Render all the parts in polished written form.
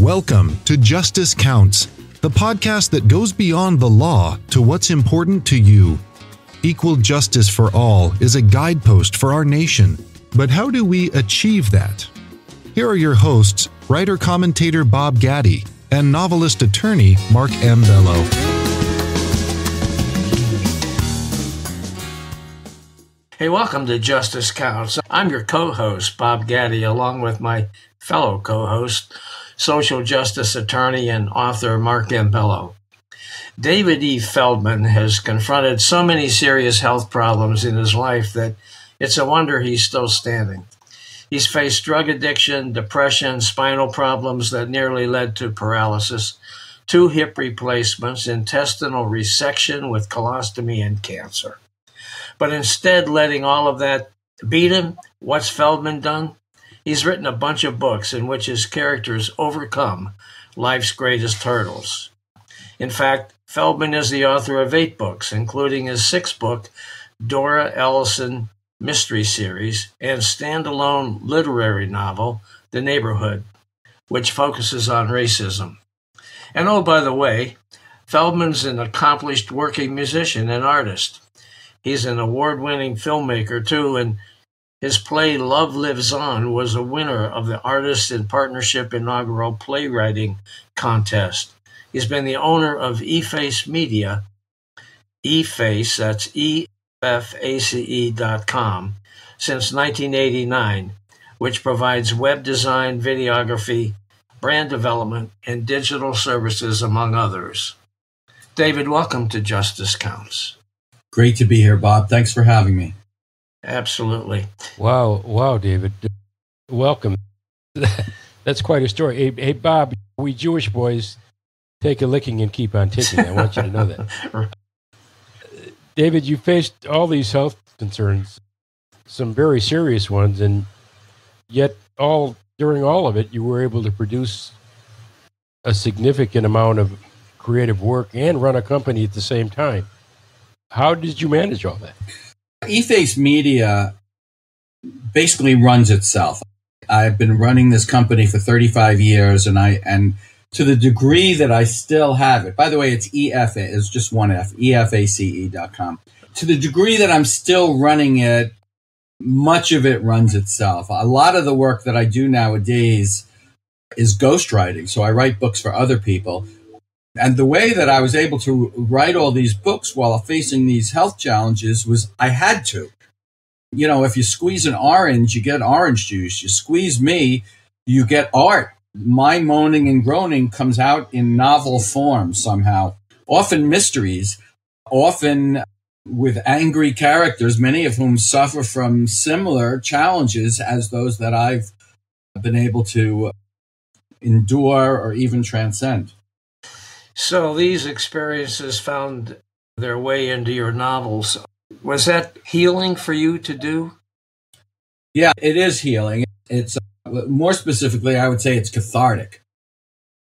Welcome to Justice Counts, the podcast that goes beyond the law to what's important to you. Equal justice for all is a guidepost for our nation, but how do we achieve that? Here are your hosts, writer-commentator Bob Gatty and novelist-attorney Mark M. Bello. Hey, welcome to Justice Counts. I'm your co-host, Bob Gatty, along with my fellow co-host, social justice attorney and author Mark M. Bello. David E. Feldman has confronted so many serious health problems in his life that it's a wonder he's still standing. He's faced drug addiction, depression, spinal problems that nearly led to paralysis, 2 hip replacements, intestinal resection with colostomy, and cancer. But instead, letting all of that beat him, what's Feldman done? He's written a bunch of books in which his characters overcome life's greatest hurdles. In fact, Feldman is the author of 8 books, including his 6th book, Dora Ellison Mystery Series, and standalone literary novel, The Neighborhood, which focuses on racism. And oh, by the way, Feldman's an accomplished working musician and artist. He's an award-winning filmmaker, too, and his play Love Lives On was a winner of the Artists in Partnership Inaugural Playwriting Contest. He's been the owner of eFace Media, eFace, that's EFACE.com, since 1989, which provides web design, videography, brand development, and digital services, among others. David, welcome to Justice Counts. Great to be here, Bob. Thanks for having me. Absolutely. Wow, David. Welcome. That's quite a story. Hey, Bob, we Jewish boys take a licking and keep on ticking. I want you to know that. David, you faced all these health concerns, some very serious ones, and yet during all of it, you were able to produce a significant amount of creative work and run a company at the same time. How did you manage all that? eFace Media basically runs itself. I've been running this company for 35 years, and to the degree that I still have it, by the way, it's it's just one F, EFACE.com. To the degree that I'm still running it, much of it runs itself. A lot of the work that I do nowadays is ghostwriting, so I write books for other people. And the way that I was able to write all these books while facing these health challenges was I had to. You know, if you squeeze an orange, you get orange juice. You squeeze me, you get art. My moaning and groaning comes out in novel form somehow, often mysteries, often with angry characters, many of whom suffer from similar challenges as those that I've been able to endure or even transcend. So these experiences found their way into your novels. Was that healing for you to do? Yeah, it is healing. It's more specifically, I would say it's cathartic.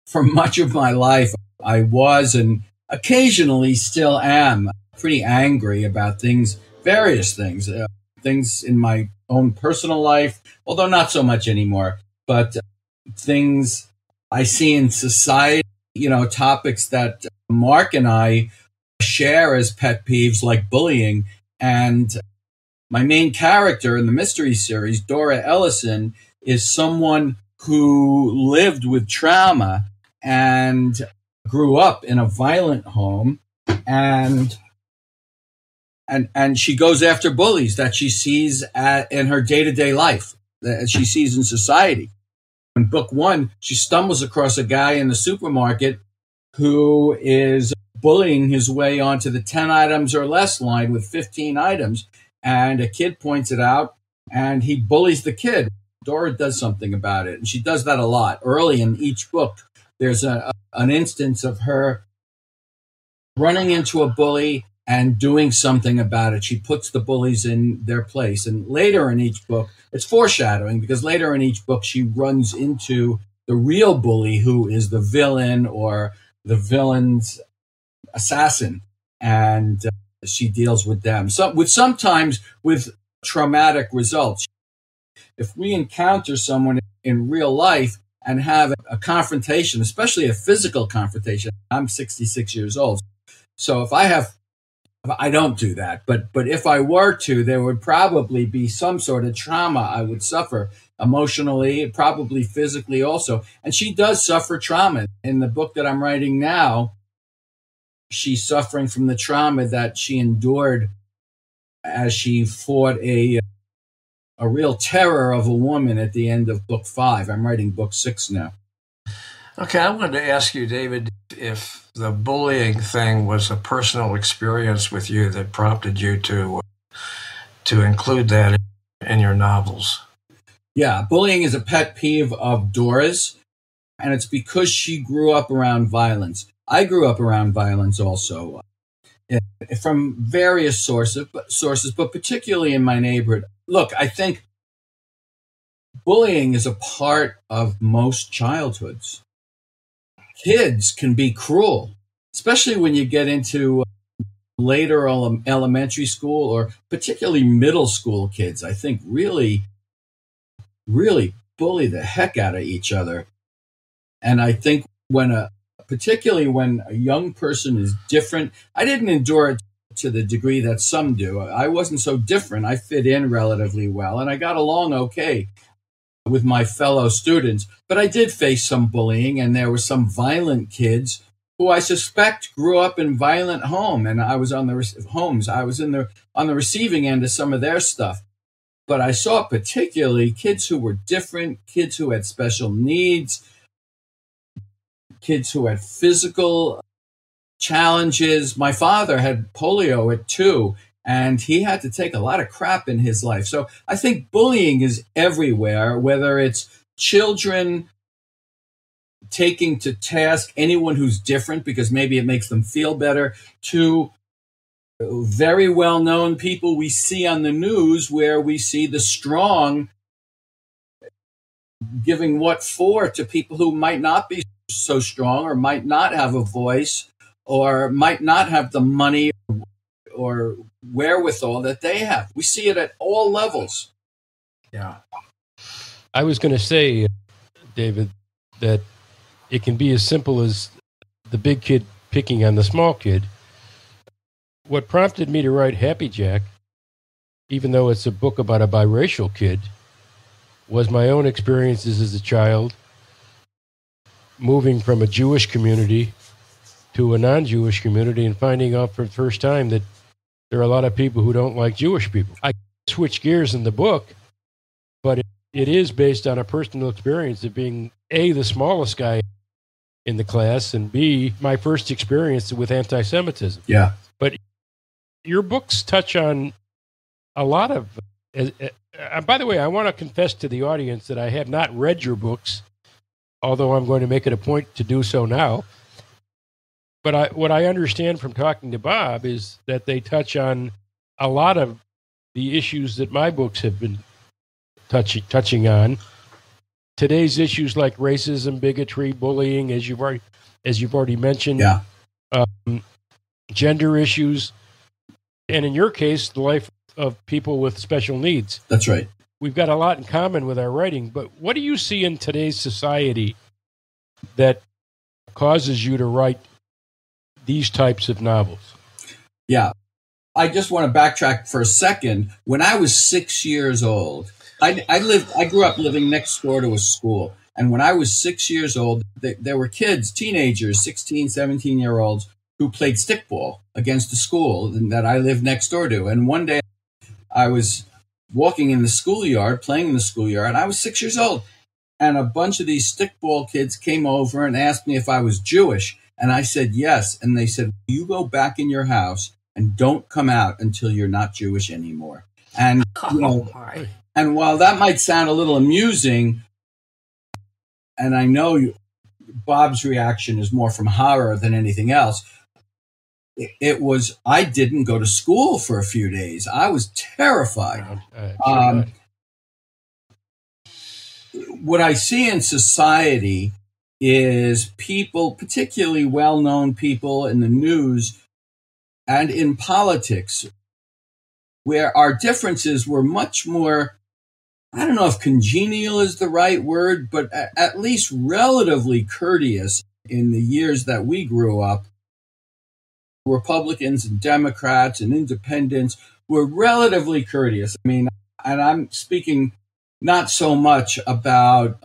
For much of my life, I was and occasionally still am pretty angry about things, various things, things in my own personal life, although not so much anymore, but things I see in society. You know, topics that Mark and I share as pet peeves, like bullying. And my main character in the mystery series, Dora Ellison, is someone who lived with trauma and grew up in a violent home, and she goes after bullies that she sees in her day-to-day life, that she sees in society. In book 1, she stumbles across a guy in the supermarket who is bullying his way onto the 10 items or less line with 15 items. And a kid points it out, and he bullies the kid. Dora does something about it, and she does that a lot. Early in each book, there's an instance of her running into a bully and doing something about it. She puts the bullies in their place. And later in each book, it's foreshadowing, because later in each book, she runs into the real bully, who is the villain or the villain's assassin. And she deals with them. Sometimes with traumatic results. If we encounter someone in real life and have a confrontation, especially a physical confrontation. I'm 66 years old. So I don't do that, but if I were to, there would probably be some sort of trauma I would suffer emotionally, probably physically also. And she does suffer trauma. In the book that I'm writing now, she's suffering from the trauma that she endured as she fought a real terror of a woman at the end of book 5. I'm writing book 6 now. Okay, I wanted to ask you, David, if the bullying thing was a personal experience with you that prompted you to include that in your novels. Yeah, bullying is a pet peeve of Dora's, and it's because she grew up around violence. I grew up around violence also, from various sources, but particularly in my neighborhood. Look, I think bullying is a part of most childhoods. Kids can be cruel, especially when you get into later elementary school or particularly middle school kids. I think really bully the heck out of each other. And I think particularly when a young person is different, I didn't endure it to the degree that some do. I wasn't so different. I fit in relatively well, and I got along okay with my fellow students. But I did face some bullying, and there were some violent kids who I suspect grew up in violent homes, and I was on the receiving end of some of their stuff. But I saw particularly kids who were different, kids who had special needs, kids who had physical challenges. My father had polio at 2, and he had to take a lot of crap in his life. So I think bullying is everywhere, whether it's children taking to task anyone who's different because maybe it makes them feel better, to very well-known people we see on the news where we see the strong giving what for to people who might not be so strong or might not have a voice or might not have the money or wherewithal that they have. We see it at all levels. Yeah. I was going to say, David, that it can be as simple as the big kid picking on the small kid. What prompted me to write Happy Jack, even though it's a book about a biracial kid, was my own experiences as a child, moving from a Jewish community to a non-Jewish community and finding out for the first time that there are a lot of people who don't like Jewish people. I switch gears in the book, but it is based on a personal experience of being, A, the smallest guy in the class, and B, my first experience with anti-Semitism. Yeah. But your books touch on a lot of... by the way, I want to confess to the audience that I have not read your books, although I'm going to make it a point to do so now. But what I understand from talking to Bob is that they touch on a lot of the issues that my books have been touching on. Today's issues like racism, bigotry, bullying, as you've already mentioned. Yeah. Gender issues, and in your case, the life of people with special needs. That's right. We've got a lot in common with our writing, but what do you see in today's society that causes you to write these types of novels? Yeah. I just want to backtrack for a second. When I was 6 years old, I grew up living next door to a school. And when I was 6 years old, there were kids, teenagers, 16, 17-year-olds, who played stickball against the school that I lived next door to. And one day I was walking in the schoolyard, playing in the schoolyard, and I was 6 years old. And a bunch of these stickball kids came over and asked me if I was Jewish. And I said yes. And they said, you go back in your house and don't come out until you're not Jewish anymore. And, and while that might sound a little amusing, and I know Bob's reaction is more from horror than anything else, I didn't go to school for a few days. I was terrified. What I see in society is people, particularly well-known people in the news and in politics, where our differences were much more I don't know if congenial is the right word, but at least relatively courteous in the years that we grew up. Republicans and Democrats and independents were relatively courteous. I mean, and I'm speaking not so much about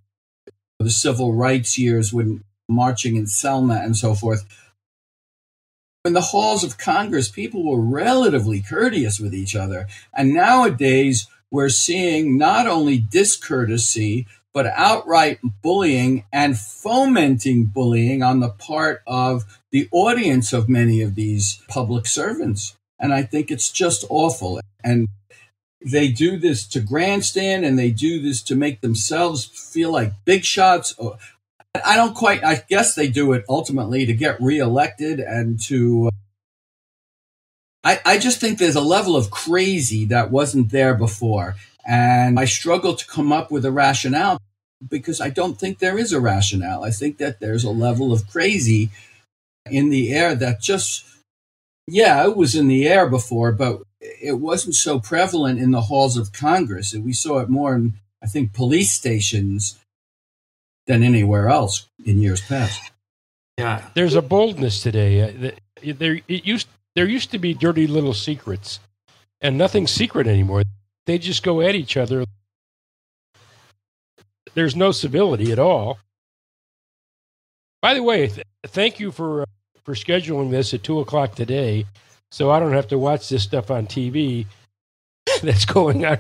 the civil rights years when marching in Selma and so forth. In the halls of Congress, people were relatively courteous with each other. And nowadays, we're seeing not only discourtesy, but outright bullying and fomenting bullying on the part of the audience of many of these public servants. And I think it's just awful. And they do this to grandstand, and they do this to make themselves feel like big shots. I guess they do it ultimately to get reelected and to, I just think there's a level of crazy that wasn't there before. And I struggle to come up with a rationale because I don't think there is a rationale. I think that there's a level of crazy in the air that just, yeah, it was in the air before, but it wasn't so prevalent in the halls of Congress. And we saw it more in, I think, police stations than anywhere else in years past. Yeah, there's a boldness today. There used to be dirty little secrets, and nothing's secret anymore. They just go at each other. There's no civility at all. By the way, thank you for scheduling this at 2:00 today, so I don't have to watch this stuff on TV that's going on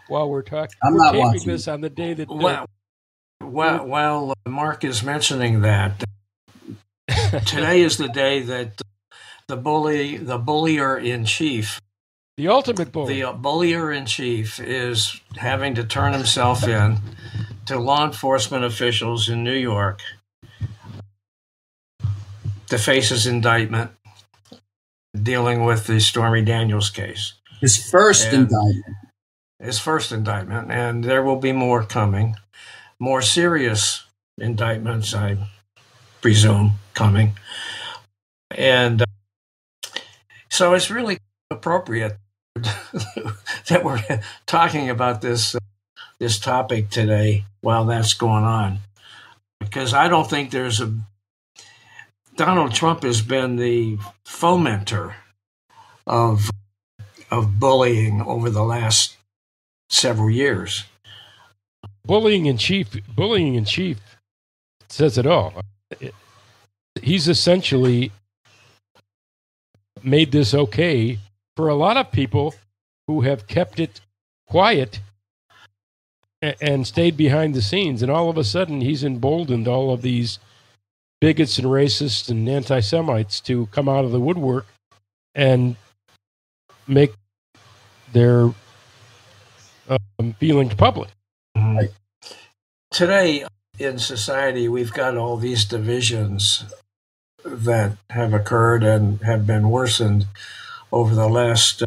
while we're talking. We're taping this on the day that. Well, Mark is mentioning that today is the day that the bullier in chief, the ultimate bully, the bullier in chief is having to turn himself in to law enforcement officials in New York to face his indictment dealing with the Stormy Daniels case. His first indictment. His first indictment, and there will be more coming. More serious indictments, I presume, coming. And so it's really appropriate that we're talking about this topic today while that's going on. Because I don't think Donald Trump has been the fomenter of bullying over the last several years. Bullying in chief says it all. He's essentially made this okay for a lot of people who have kept it quiet and stayed behind the scenes. And all of a sudden, he's emboldened all of these bigots and racists and anti-Semites to come out of the woodwork and make their feelings public. Right. Today in society, we've got all these divisions that have occurred and have been worsened over the last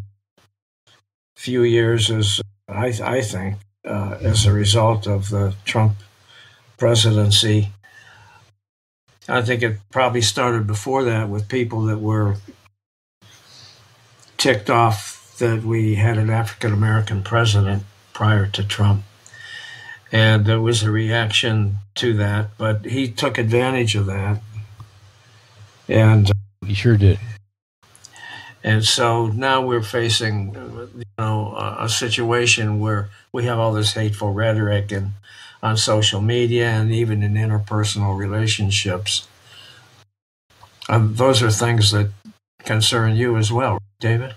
few years, as I think, as a result of the Trump presidency. I think it probably started before that with people that were ticked off that we had an African-American president prior to Trump. And there was a reaction to that, but he took advantage of that. And he sure did. And so now we're facing, a situation where we have all this hateful rhetoric and on social media and even in interpersonal relationships. Those are things that concern you as well, David?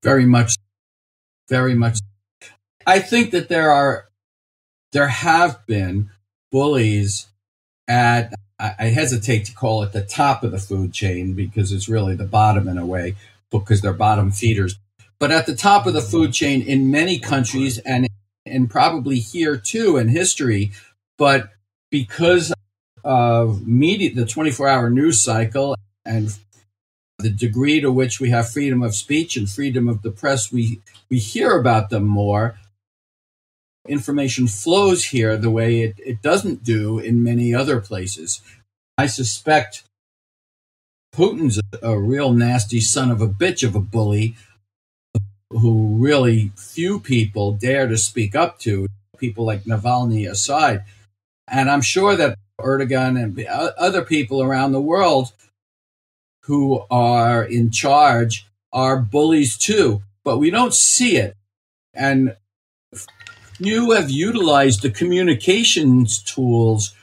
Very much. Very much. I think that there have been bullies at, I hesitate to call it the top of the food chain because it's really the bottom in a way, because they're bottom feeders. But at the top of the food chain in many countries and probably here too in history, but because of media, the 24-hour news cycle and the degree to which we have freedom of speech and freedom of the press, we hear about them more. Information flows here the way it doesn't do in many other places. I suspect Putin's a real nasty son of a bitch of a bully. who really few people dare to speak up to, people like Navalny aside. And I'm sure that Erdogan and other people around the world who are in charge are bullies too, but we don't see it. And few have utilized the communications tools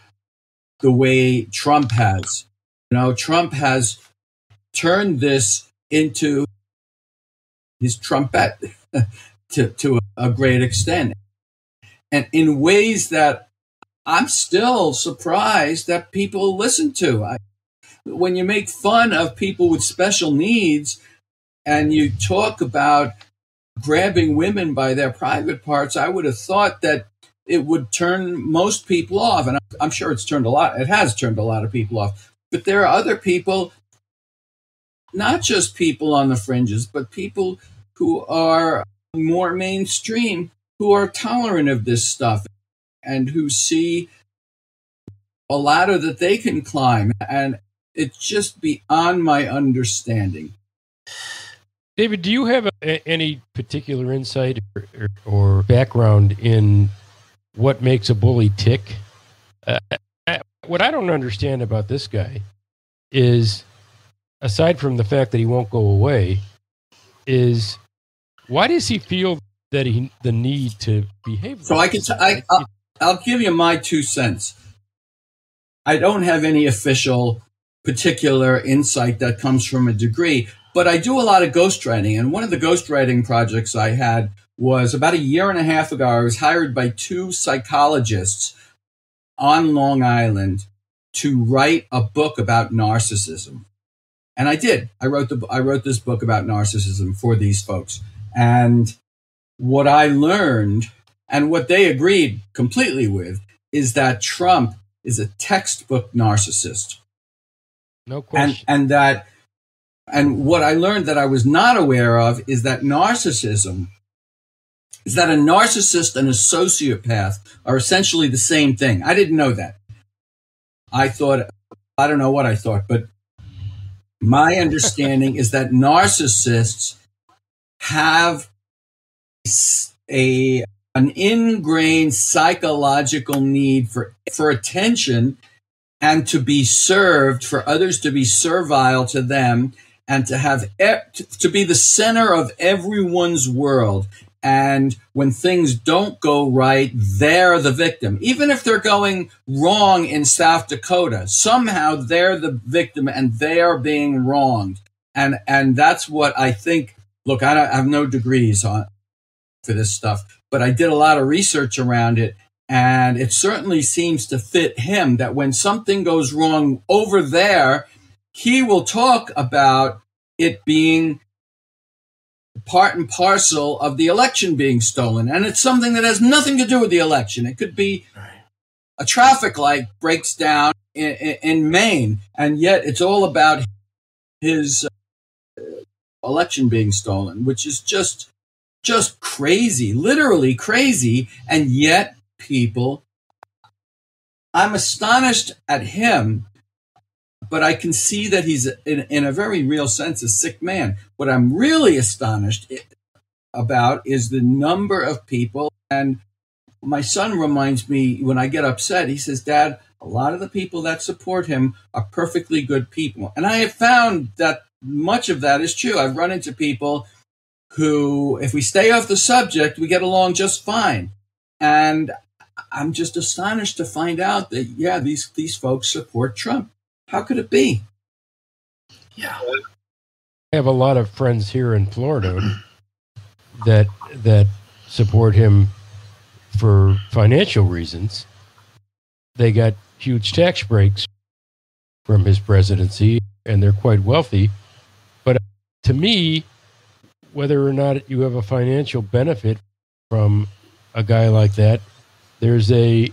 the way Trump has. Trump has turned this into his trumpet to a great extent. And in ways that I'm still surprised that people listen to. When you make fun of people with special needs and you talk about grabbing women by their private parts, I would have thought that it would turn most people off. And I'm sure it has turned a lot of people off. But there are other people, not just people on the fringes, but people who are more mainstream, who are tolerant of this stuff and who see a ladder that they can climb. And it's just beyond my understanding. David, do you have any particular insight or background in what makes a bully tick? What I don't understand about this guy is, aside from the fact that he won't go away, is why does he feel that the need to behave? So I'll give you my 2 cents. I don't have any official particular insight that comes from a degree, but I do a lot of ghostwriting. And one of the ghostwriting projects I had was about a year and a half ago. I was hired by 2 psychologists on Long Island to write a book about narcissism. And I did. I wrote this book about narcissism for these folks. And what I learned, and what they agreed completely with, is that Trump is a textbook narcissist. No question. And what I learned that I was not aware of is that a narcissist and a sociopath are essentially the same thing. I didn't know that. I don't know what I thought, but my understanding is that narcissists have an ingrained psychological need for attention and to be served, for others to be servile to them, and to be the center of everyone's world. And when things don't go right, they're the victim. Even if they're going wrong in South Dakota, somehow they're the victim and they are being wronged. And that's what I think. Look, I have no degrees for this stuff, but I did a lot of research around it. And it certainly seems to fit him that when something goes wrong over there, he will talk about it being part and parcel of the election being stolen. And it's something that has nothing to do with the election. It could be a traffic light breaks down in Maine, and yet it's all about his election being stolen, which is just crazy, literally crazy. And yet I'm astonished at him, but I can see that he's in a very real sense a sick man. What I'm really astonished about is the number of people, and my son reminds me when I get upset, he says, "Dad, a lot of the people that support him are perfectly good people." And I have found that much of that is true. I've run into people who, if we stay off the subject, we get along just fine. And I'm just astonished to find out that, these folks support Trump. How could it be? Yeah. I have a lot of friends here in Florida that support him for financial reasons. They got huge tax breaks from his presidency, and they're quite wealthy. But to me, whether or not you have a financial benefit from a guy like that, there's a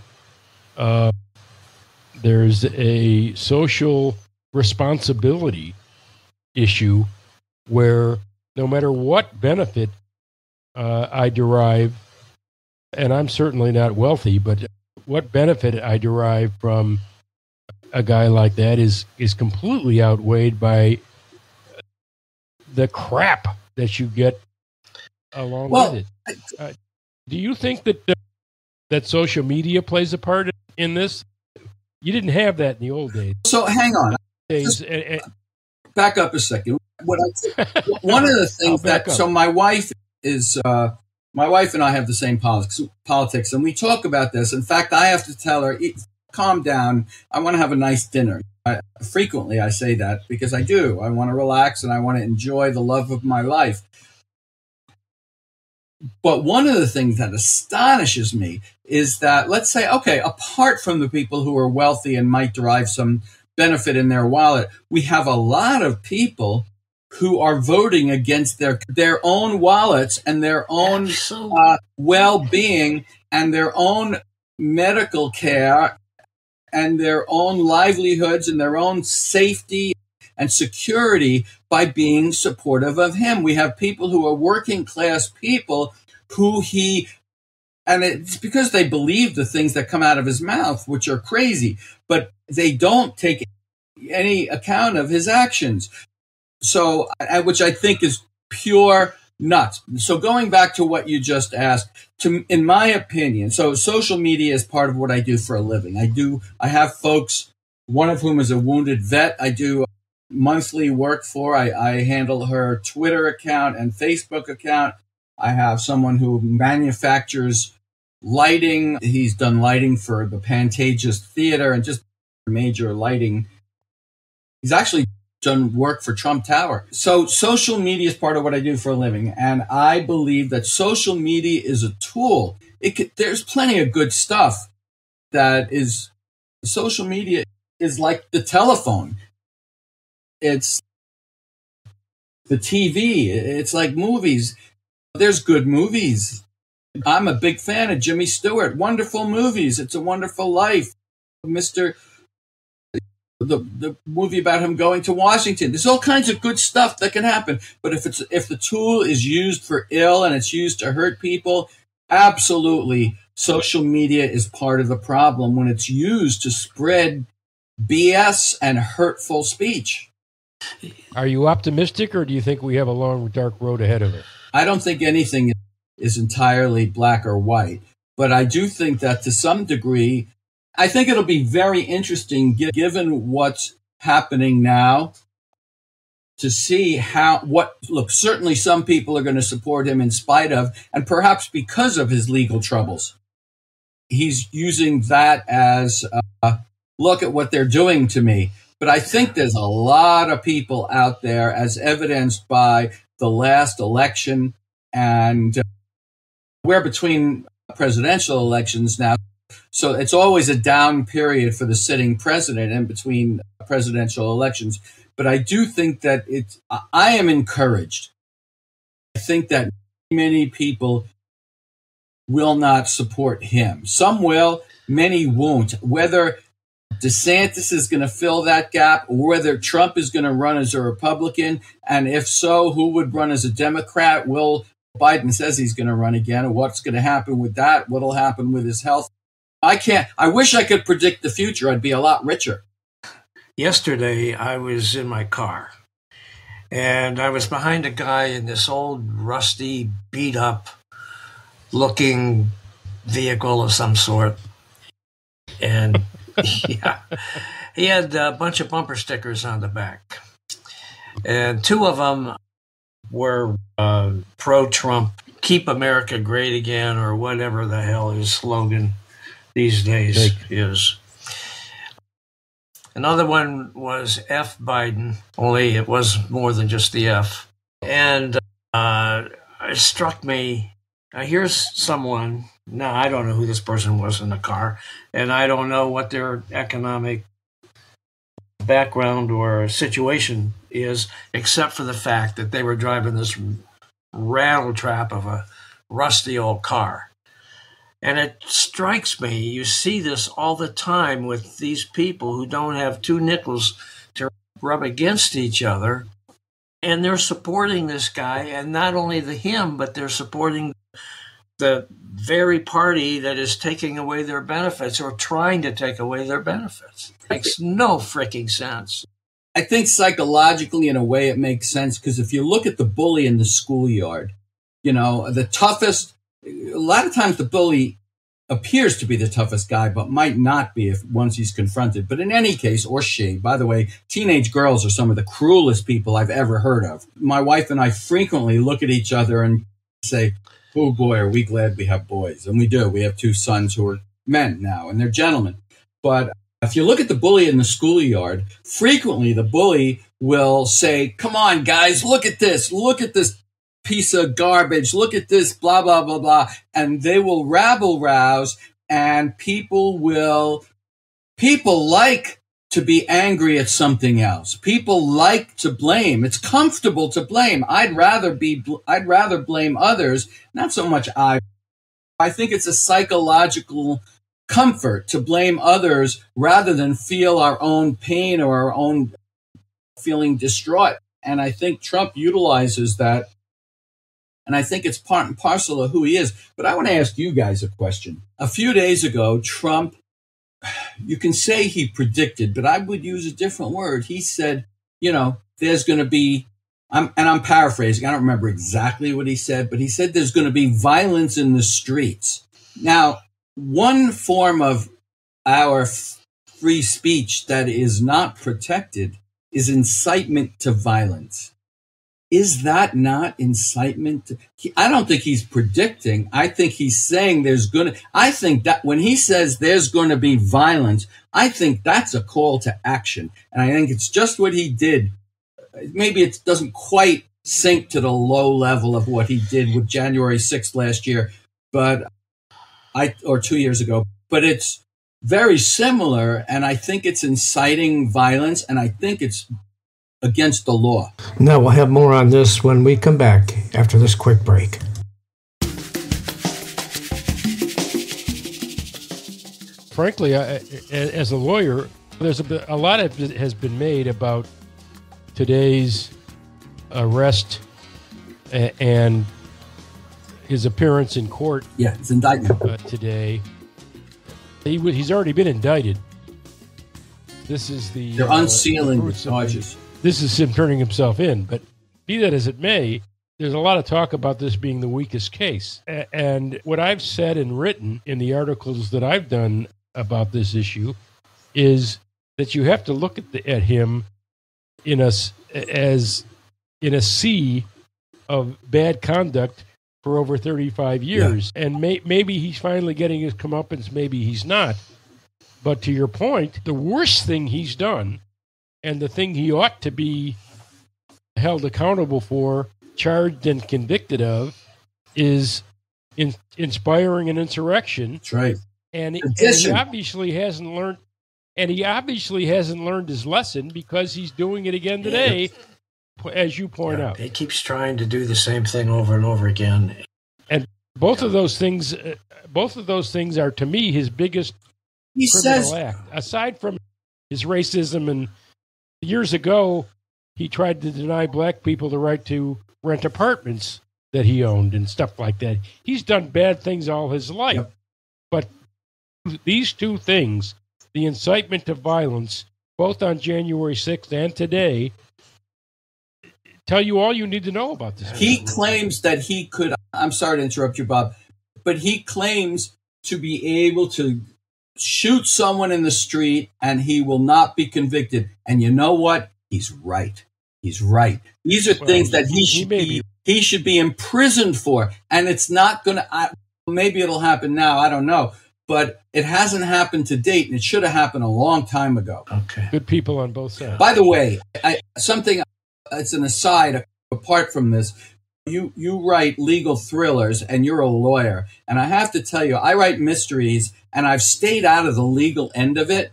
social responsibility issue where no matter what benefit I derive, and I'm certainly not wealthy, but what benefit I derive from a guy like that is completely outweighed by the crap that you get along Well, with it. Do you think that social media plays a part in this? You didn't have that in the old days. So hang on. Just back up a second. One of the things so my wife and I have the same politics, and we talk about this. In fact, I have to tell her, calm down. I want to have a nice dinner. Frequently, I say that because I do. I want to relax and I want to enjoy the love of my life. But one of the things that astonishes me is that, let's say, okay, apart from the people who are wealthy and might derive some benefit in their wallet, we have a lot of people who are voting against their own wallets and their own well-being and their own medical care and their own livelihoods and their own safety and security by being supportive of him. We have people who are working class people and it's because they believe the things that come out of his mouth, which are crazy, but they don't take any account of his actions. So, which I think is pure nuts. So going back to what you just asked, in my opinion, so social media is part of what I do for a living. I have folks, one of whom is a wounded vet. I do monthly work for. I handle her Twitter account and Facebook account. I have someone who manufactures lighting. He's done lighting for the Pantages Theater and just major lighting. He's actually done work for Trump Tower. So social media is part of what I do for a living. And I believe that social media is a tool. There's plenty of good stuff social media is like the telephone. It's the TV. It's like movies. There's good movies. I'm a big fan of Jimmy Stewart. Wonderful movies. It's a Wonderful Life. The movie about him going to Washington. There's all kinds of good stuff that can happen. But if the tool is used for ill and it's used to hurt people, absolutely, social media is part of the problem when it's used to spread BS and hurtful speech. Are you optimistic, or do you think we have a long, dark road ahead of us? I don't think anything is entirely black or white, but I do think that to some degree, I think it'll be very interesting, given what's happening now, to see certainly some people are going to support him in spite of, and perhaps because of his legal troubles. He's using that as, look at what they're doing to me. But I think there's a lot of people out there, as evidenced by the last election, and we're between presidential elections now. So it's always a down period for the sitting president in between presidential elections. But I do think that I am encouraged. I think that many people will not support him. Some will, many won't. Whether DeSantis is going to fill that gap, or whether Trump is going to run as a Republican, and if so, who would run as a Democrat? Biden says he's going to run again, and what's going to happen with that? What'll happen with his health? I wish I could predict the future. I'd be a lot richer. Yesterday, I was in my car, and I was behind a guy in this old, rusty, beat-up looking vehicle of some sort. And yeah, he had a bunch of bumper stickers on the back. And two of them were pro-Trump, Keep America Great Again, or whatever the hell his slogan these days is. Another one was F Biden, only it was more than just the F. And it struck me, here's someone, now I don't know who this person was in the car, and I don't know what their economic background or situation is, except for the fact that they were driving this rattle trap of a rusty old car. And it strikes me, you see this all the time with these people who don't have two nickels to rub against each other, and they're supporting this guy, and not only him, but they're supporting the very party that is taking away their benefits or trying to take away their benefits. It makes no freaking sense. I think psychologically, in a way, it makes sense, because if you look at the bully in the schoolyard, the toughest. A lot of times the bully appears to be the toughest guy, but might not be if once he's confronted. But in any case, or she, by the way, teenage girls are some of the cruelest people I've ever heard of. My wife and I frequently look at each other and say, oh boy, are we glad we have boys. And we do. We have 2 sons who are men now, and they're gentlemen. But if you look at the bully in the schoolyard, frequently the bully will say, come on, guys, look at this piece of garbage, look at this, blah, blah, blah, blah. And they will rabble rouse, and people like to be angry at something else. People like to blame. It's comfortable to blame. I'd rather blame others, not so much I think it's a psychological comfort to blame others rather than feel our own pain or our own feeling distraught. And I think Trump utilizes that. And I think it's part and parcel of who he is. But I want to ask you guys a question. A few days ago, Trump, you can say he predicted, but I would use a different word. He said, there's going to be, and I'm paraphrasing, I don't remember exactly what he said, but he said there's going to be violence in the streets. Now, one form of our free speech that is not protected is incitement to violence. Is that not incitement? I don't think he's predicting. I think he's saying I think that when he says there's going to be violence, I think that's a call to action. And I think it's just what he did. Maybe it doesn't quite sink to the low level of what he did with January 6th last year, or 2 years ago, but it's very similar. And I think it's inciting violence, and I think it's against the law. Now, we'll have more on this when we come back after this quick break. Frankly, as a lawyer, there's a lot of it has been made about today's arrest and his appearance in court. Yeah, his indictment today. He's already been indicted. This is they're unsealing the charges. This is him turning himself in. But be that as it may, there's a lot of talk about this being the weakest case. And what I've said and written in the articles that I've done about this issue is that you have to look at him in a sea of bad conduct for over 35 years. Yeah. And maybe he's finally getting his comeuppance, maybe he's not. But to your point, the worst thing he's done, and the thing he ought to be held accountable for, charged and convicted of, is inspiring an insurrection. That's right. And he obviously hasn't learned. And he obviously hasn't learned his lesson, because he's doing it again today, as you point out. He keeps trying to do the same thing over and over again. And both of those things are, to me, his biggest criminal act. Aside from his racism, and years ago, he tried to deny black people the right to rent apartments that he owned and stuff like that. He's done bad things all his life. Yep. But these two things, the incitement to violence, both on January 6th and today, tell you all you need to know about this. He claims that he could, I'm sorry to interrupt you, Bob, but he claims to be able to shoot someone in the street and he will not be convicted. And you know what? He's right. He's right. These are things that he should be imprisoned for. And it's not going to, maybe it'll happen now. I don't know. But it hasn't happened to date, and it should have happened a long time ago. Okay. Good people on both sides. By the way, it's an aside apart from this. You write legal thrillers, and you're a lawyer. And I have to tell you, I write mysteries, and I've stayed out of the legal end of it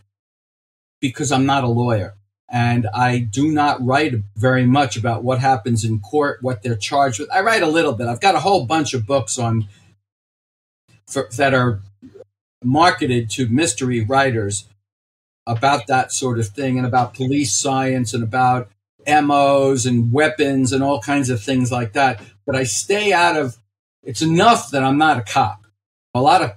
because I'm not a lawyer. And I do not write very much about what happens in court, what they're charged with. I write a little bit. I've got a whole bunch of books that are marketed to mystery writers about that sort of thing, and about police science, and about MOs and weapons and all kinds of things like that. But I stay out of, it's enough that I'm not a cop. A lot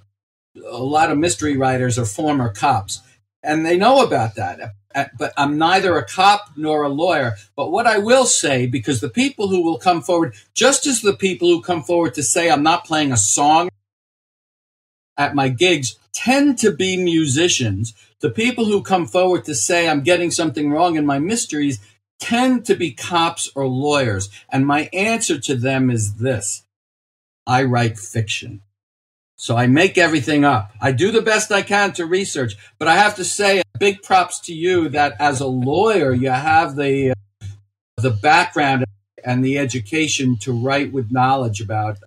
of mystery writers are former cops. and they know about that. But I'm neither a cop nor a lawyer. But what I will say, because the people who will come forward, just as the people who come forward to say I'm not playing a song at my gigs tend to be musicians, the people who come forward to say I'm getting something wrong in my mysteries tend to be cops or lawyers. And my answer to them is this: I write fiction. So I make everything up. I do the best I can to research, but I have to say big props to you that as a lawyer, you have the background and the education to write with knowledge about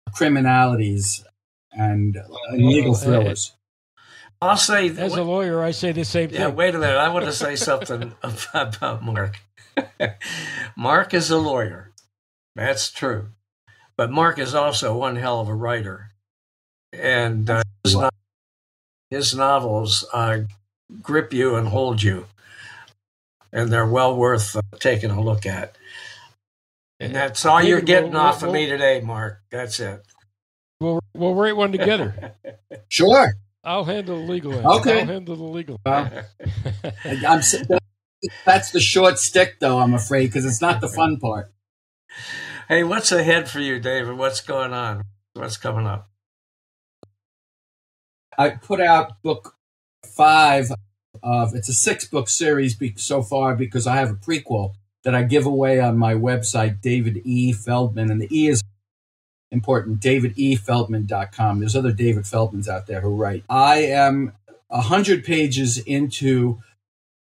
criminalities and legal thrillers. I'll say, as a lawyer, I say the same thing. Yeah, wait a minute. I want to say something about Mark. Mark is a lawyer. That's true. But Mark is also one hell of a writer. And his novels grip you and hold you. And they're well worth taking a look at. And that's all you're getting off of me today, Mark. That's it. We'll write one together. Sure. I'll handle the legal end. Okay. I'll handle the legal end. That's the short stick, though, I'm afraid, because it's not the fun part. Hey, what's ahead for you, David? What's going on? What's coming up? I put out book 5 of, it's a 6-book series so far, because I have a prequel that I give away on my website, David E. Feldman, and the E is important, davidefeldman.com. There's other David Feldmans out there who write. I am 100 pages into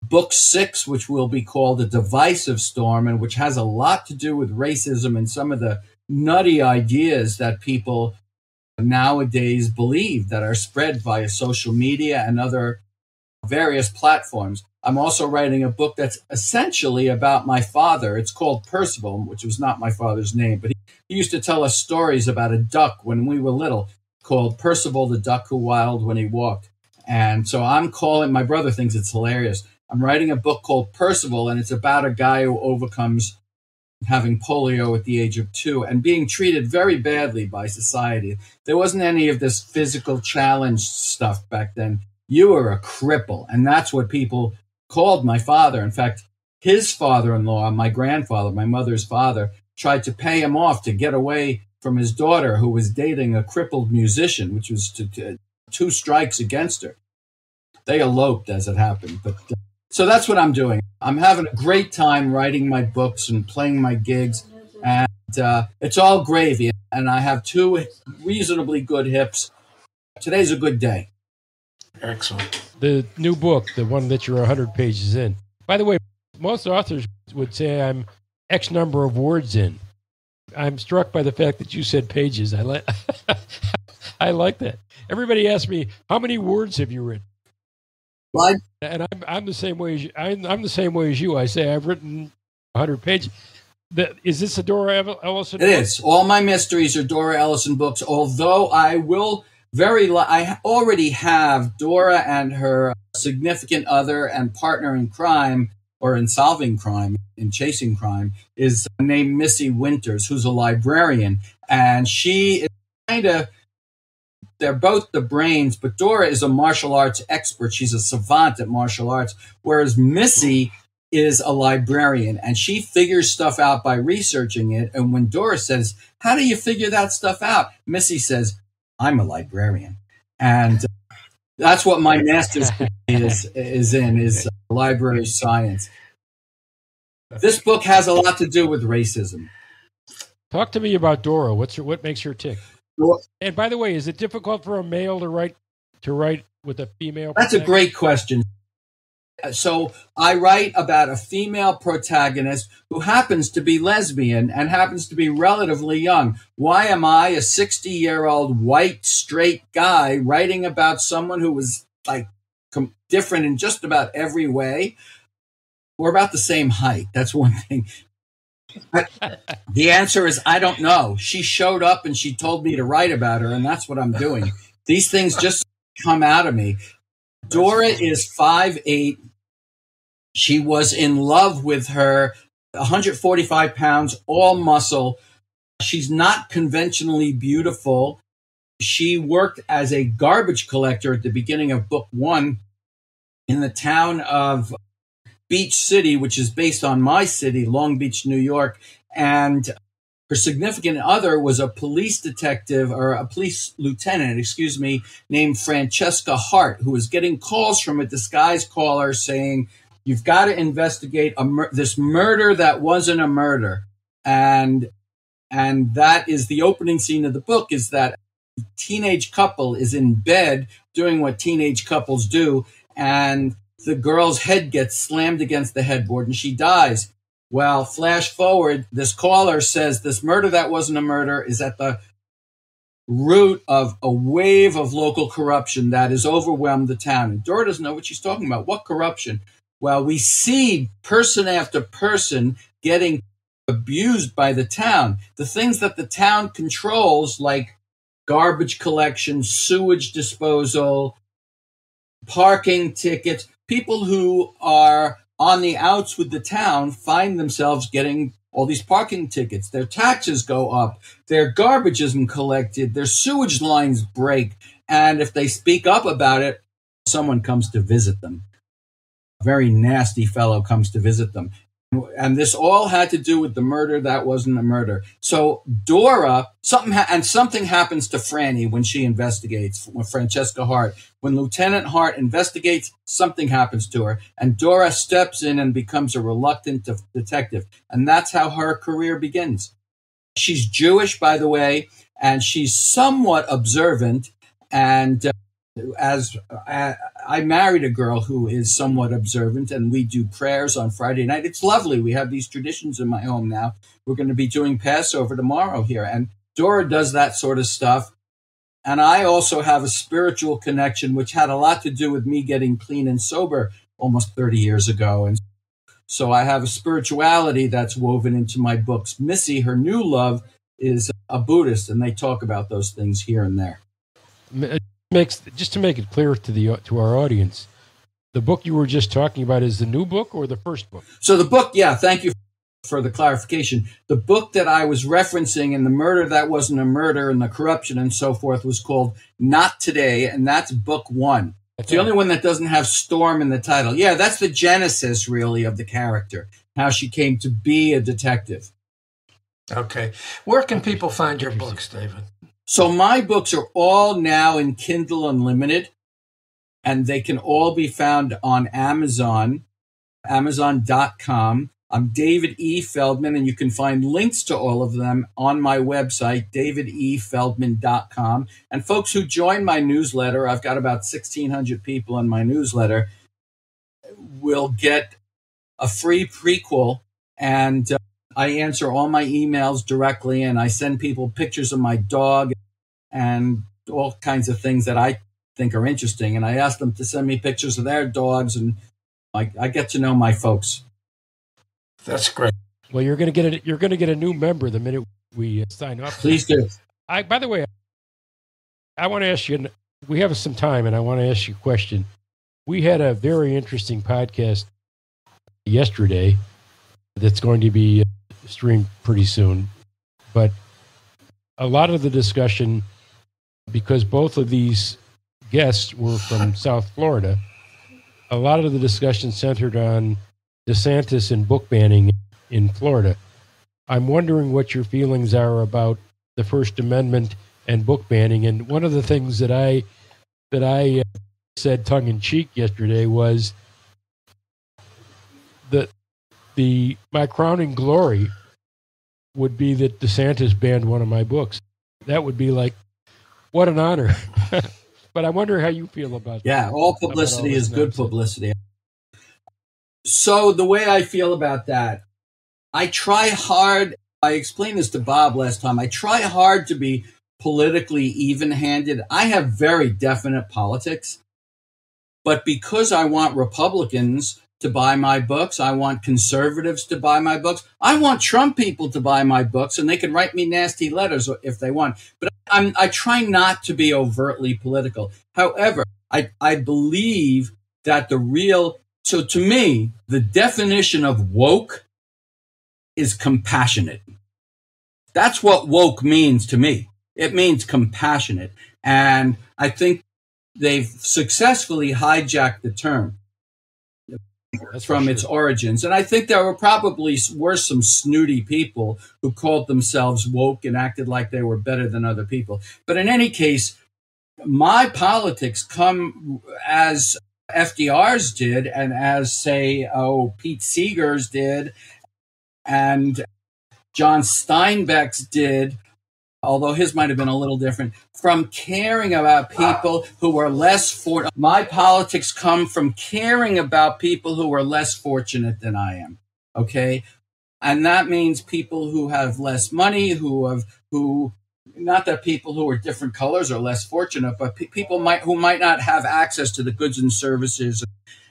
book 6, which will be called A Divisive Storm, and which has a lot to do with racism and some of the nutty ideas that people nowadays believe that are spread via social media and other various platforms. I'm also writing a book that's essentially about my father. It's called Percival, which was not my father's name, but he used to tell us stories about a duck when we were little called Percival the Duck Who Waddled When He Walked. And so my brother thinks it's hilarious. I'm writing a book called Percival, and it's about a guy who overcomes having polio at the age of 2 and being treated very badly by society. There wasn't any of this physical challenge stuff back then. You were a cripple, and that's what people called my father. In fact, his father-in-law, my grandfather, my mother's father, tried to pay him off to get away from his daughter, who was dating a crippled musician, which was 2 strikes against her. They eloped as it happened. But so that's what I'm doing. I'm having a great time writing my books and playing my gigs, and it's all gravy. And I have 2 reasonably good hips. Today's a good day. Excellent. The new book, the one that you're 100 pages in. By the way, most authors would say I'm X number of words in. I'm struck by the fact that you said pages. I like that. Everybody asks me, how many words have you written? What? And I'm the same way as you. I'm the same way as you. I say I've written 100 pages. Is this a Dora Ellison book? It is. All my mysteries are Dora Ellison books, although I will I already have Dora and her significant other and partner in crime, or in solving crime, in chasing crime, is named Missy Winters, who's a librarian. And she is they're both the brains, but Dora is a martial arts expert. She's a savant at martial arts, whereas Missy is a librarian, and she figures stuff out by researching it. And when Dora says, how do you figure that stuff out? Missy says, I'm a librarian. And that's what my master's is library science. This book has a lot to do with racism. Talk to me about Dora. What makes her tick? And by the way, is it difficult for a male to write with a female? That's a great question. So I write about a female protagonist who happens to be lesbian and happens to be relatively young. Why am I, a 60-year-old white straight guy, writing about someone who was like different in just about every way? We're about the same height. That's one thing. The answer is, I don't know. She showed up and she told me to write about her, and that's what I'm doing. These things just come out of me. Dora is 5'8". She was in love with her, 145 pounds, all muscle. She's not conventionally beautiful. She worked as a garbage collector at the beginning of book 1 in the town of Beach City, which is based on my city, Long Beach, New York. And her significant other was a police detective, or a police lieutenant, named Francesca Hart, who was getting calls from a disguised caller saying, you've got to investigate this murder that wasn't a murder. And that is the opening scene of the book, is that a teenage couple is in bed doing what teenage couples do, and the girl's head gets slammed against the headboard and she dies. Well, flash forward, this caller says this murder that wasn't a murder is at the root of a wave of local corruption that has overwhelmed the town. And Dora doesn't know what she's talking about. What corruption? Well, we see person after person getting abused by the town. The things that the town controls, like garbage collection, sewage disposal, parking tickets, people who are on the outs with the town find themselves getting all these parking tickets. Their taxes go up. Their garbage isn't collected. Their sewage lines break. And if they speak up about it, someone comes to visit them. A very nasty fellow comes to visit them. And this all had to do with the murder that wasn't a murder. So Dora, something happens to Franny when she investigates, when Francesca Hart. When Lieutenant Hart investigates, something happens to her. And Dora steps in and becomes a reluctant detective. And that's how her career begins. She's Jewish, by the way, and she's somewhat observant. And I married a girl who is somewhat observant, and we do prayers on Friday night. It's lovely. We have these traditions in my home now. We're going to be doing Passover tomorrow here, and Dora does that sort of stuff. And I also have a spiritual connection, which had a lot to do with me getting clean and sober almost 30 years ago. And so I have a spirituality that's woven into my books. Missy, her new love, is a Buddhist, and they talk about those things here and there. Just to make it clear to our audience, the book you were just talking about is the new book or the first book? So the book, thank you for the clarification. The book that I was referencing in the murder that wasn't a murder and the corruption and so forth was called Not Today, and that's book 1. It's the only one that doesn't have Storm in the title. Yeah, that's the genesis, really, of the character, how she came to be a detective. Okay. Where can people find your books, David? So my books are all now in Kindle Unlimited, and they can all be found on Amazon, Amazon.com. I'm David E. Feldman, and you can find links to all of them on my website, davidefeldman.com. And folks who join my newsletter, I've got about 1,600 people in my newsletter, will get a free prequel, and I answer all my emails directly, and I send people pictures of my dog and all kinds of things that I think are interesting. And I ask them to send me pictures of their dogs, and I get to know my folks. That's great. Well, you're going to get a new member the minute we sign up. Please do. By the way, I want to ask you. We have some time, and I want to ask you a question. We had a very interesting podcast yesterday that's going to be streamed pretty soon, but a lot of the discussion, because both of these guests were from South Florida, a lot of the discussion centered on DeSantis and book banning in Florida. I'm wondering what your feelings are about the First Amendment and book banning. And one of the things that I said tongue in cheek yesterday was that my crowning glory would be that DeSantis banned one of my books. That would be like, what an honor. But I wonder how you feel about that. Yeah, all publicity is good publicity. So the way I feel about that, I try hard. I explained this to Bob last time. I try hard to be politically even-handed. I have very definite politics, but because I want Republicans to buy my books, I want conservatives to buy my books, I want Trump people to buy my books, and they can write me nasty letters if they want. But I try not to be overtly political. However, I believe that so to me, the definition of woke is compassionate. That's what woke means to me. It means compassionate. And I think they've successfully hijacked the term. from its origins. And I think there were some snooty people who called themselves woke and acted like they were better than other people. But in any case, my politics come as FDR's did, and as, say, Pete Seeger's did, and John Steinbeck's did, although his might have been a little different, from caring about people who are less fortunate. My politics come from caring about people who are less fortunate than I am, okay? And that means people who have less money, not that people who are different colors are less fortunate, but people who might not have access to the goods and services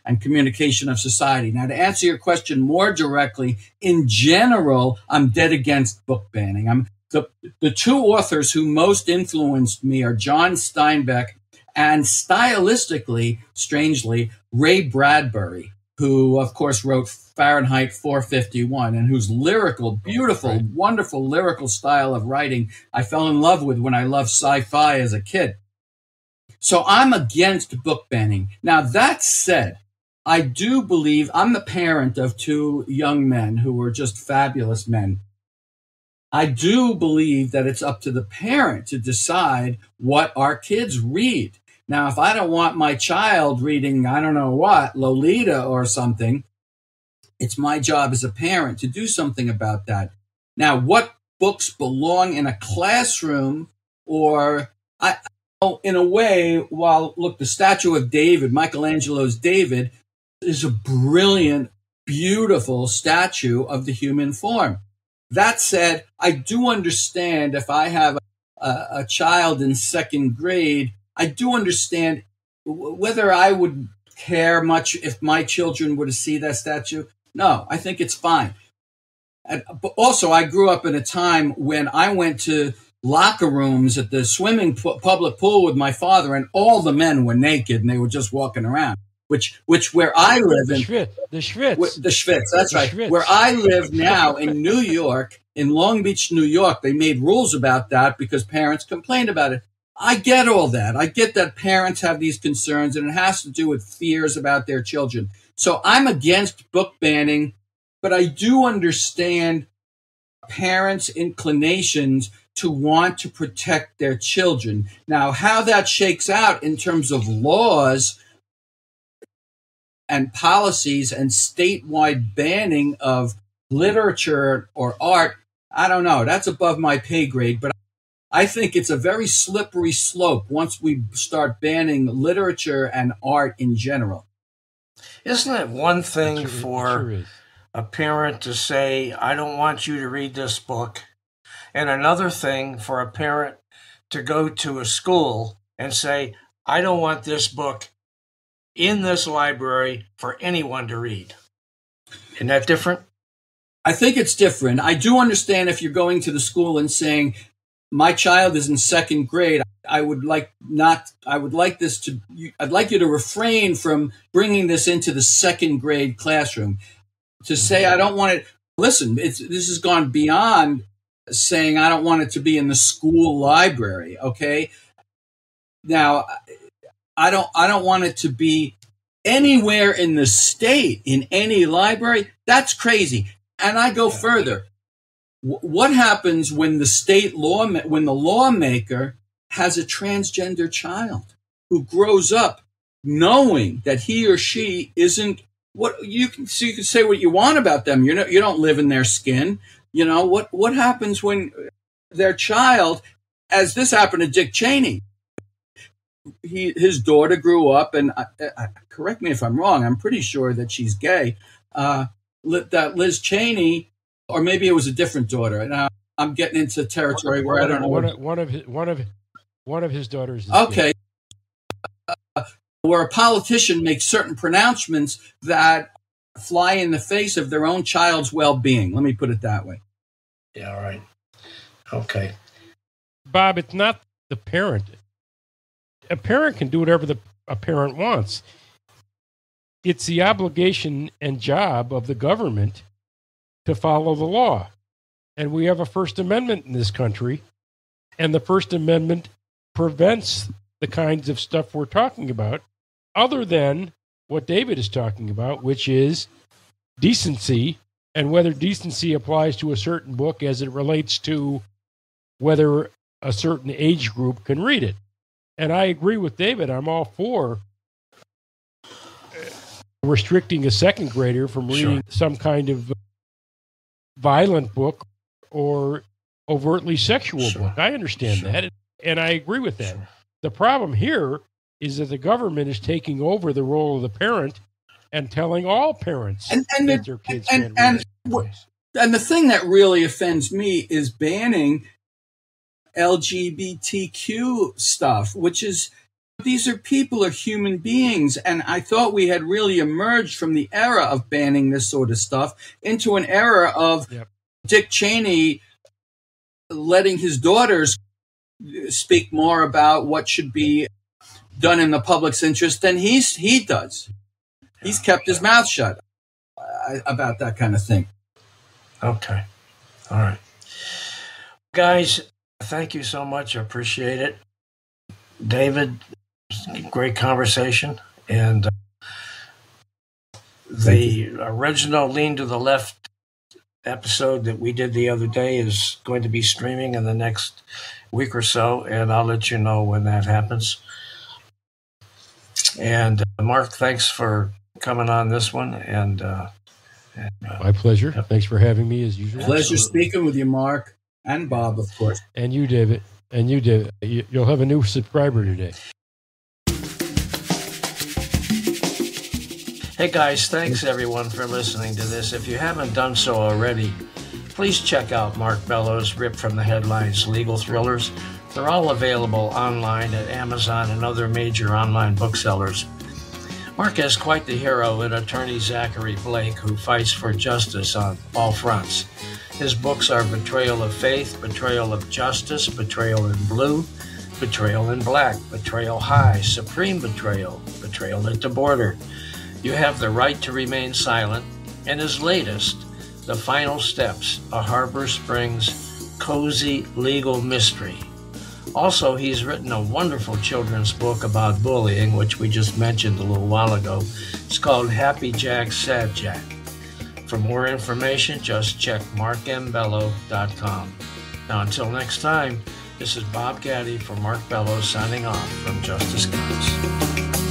and communication of society. Now, to answer your question more directly, in general, I'm dead against book banning. The two authors who most influenced me are John Steinbeck and, stylistically, strangely, Ray Bradbury, who, of course, wrote Fahrenheit 451, and whose beautiful, wonderful lyrical style of writing I fell in love with when I loved sci-fi as a kid. So I'm against book banning. Now, that said, I do believe I'm the parent of two young men who were just fabulous men. I do believe that it's up to the parent to decide what our kids read. Now, if I don't want my child reading, I don't know what, Lolita or something, it's my job as a parent to do something about that. Now, what books belong in a classroom, or in a way, the statue of David, Michelangelo's David, is a brilliant, beautiful statue of the human form. That said, I do understand if I have a child in second grade, I do understand whether I would care much if my children were to see that statue. No, I think it's fine. But also, I grew up in a time when I went to locker rooms at the public pool with my father, and all the men were naked and they were just walking around. Which where I live in the Schwitz, that's right. Schwitz. Where I live now in New York, in Long Beach, New York, they made rules about that because parents complained about it. I get all that. I get that parents have these concerns, and it has to do with fears about their children. So I'm against book banning, but I do understand parents' inclinations to want to protect their children. Now, how that shakes out in terms of laws and policies and statewide banning of literature or art, I don't know. That's above my pay grade, but I think it's a very slippery slope once we start banning literature and art in general. Isn't it one thing for a parent to say, I don't want you to read this book, and another thing for a parent to go to a school and say, I don't want this book in this library for anyone to read? Isn't that different? I think it's different. I do understand if you're going to the school and saying, my child is in second grade, I'd like you to refrain from bringing this into the second grade classroom. To say, I don't want it, listen, this has gone beyond saying I don't want it to be in the school library. Okay. Now, I don't want it to be anywhere in the state, in any library. That's crazy. And I go further. What happens when when the lawmaker has a transgender child who grows up knowing that he or she isn't you can say what you want about them. You don't live in their skin. What happens when their child, as this happened to Dick Cheney, his daughter grew up, and correct me if I'm wrong, I'm pretty sure that she's gay, that Liz Cheney, or maybe it was a different daughter. And I'm getting into territory where I don't know. One of his daughters is okay. Where a politician makes certain pronouncements that fly in the face of their own child's well-being. Let me put it that way. Yeah, all right. Okay. Bob, it's not the parent. A parent can do whatever a parent wants. It's the obligation and job of the government to follow the law. And we have a First Amendment in this country, and the First Amendment prevents the kinds of stuff we're talking about, other than what David is talking about, which is decency, and whether decency applies to a certain book as it relates to whether a certain age group can read it. And I agree with David. I'm all for restricting a second grader from reading some kind of violent book or overtly sexual book. I understand that, and I agree with that. The problem here is that the government is taking over the role of the parent and telling all parents that their kids can't read. And the thing that really offends me is banning LGBTQ stuff, which is, these are people, are human beings. And I thought we had really emerged from the era of banning this sort of stuff into an era of Dick Cheney letting his daughters speak more about what should be done in the public's interest than he does. He's kept his mouth shut about that kind of thing. Okay. All right. Guys, thank you so much. I appreciate it. David, great conversation. And the original Lean to the Left episode that we did the other day is going to be streaming in the next week or so, and I'll let you know when that happens. And Mark, thanks for coming on this one. And my pleasure. Thanks for having me as usual. Pleasure speaking with you, Mark, and Bob, of course. And you, David. And you, David. You'll have a new subscriber today. Hey guys, thanks everyone for listening to this. If you haven't done so already, please check out Mark Bello's Ripped from the Headlines legal thrillers. They're all available online at Amazon and other major online booksellers. Mark has quite the hero in attorney Zachary Blake, who fights for justice on all fronts. His books are Betrayal of Faith, Betrayal of Justice, Betrayal in Blue, Betrayal in Black, Betrayal High, Supreme Betrayal, Betrayal at the Border, You Have the Right to Remain Silent, and his latest, The Final Steps, a Harbor Springs cozy legal mystery. Also, he's written a wonderful children's book about bullying, which we just mentioned a little while ago. It's called Happy Jack, Sad Jack. For more information, just check markmbello.com. Now, until next time, this is Bob Gatty for Mark Bello signing off from Justice Counts.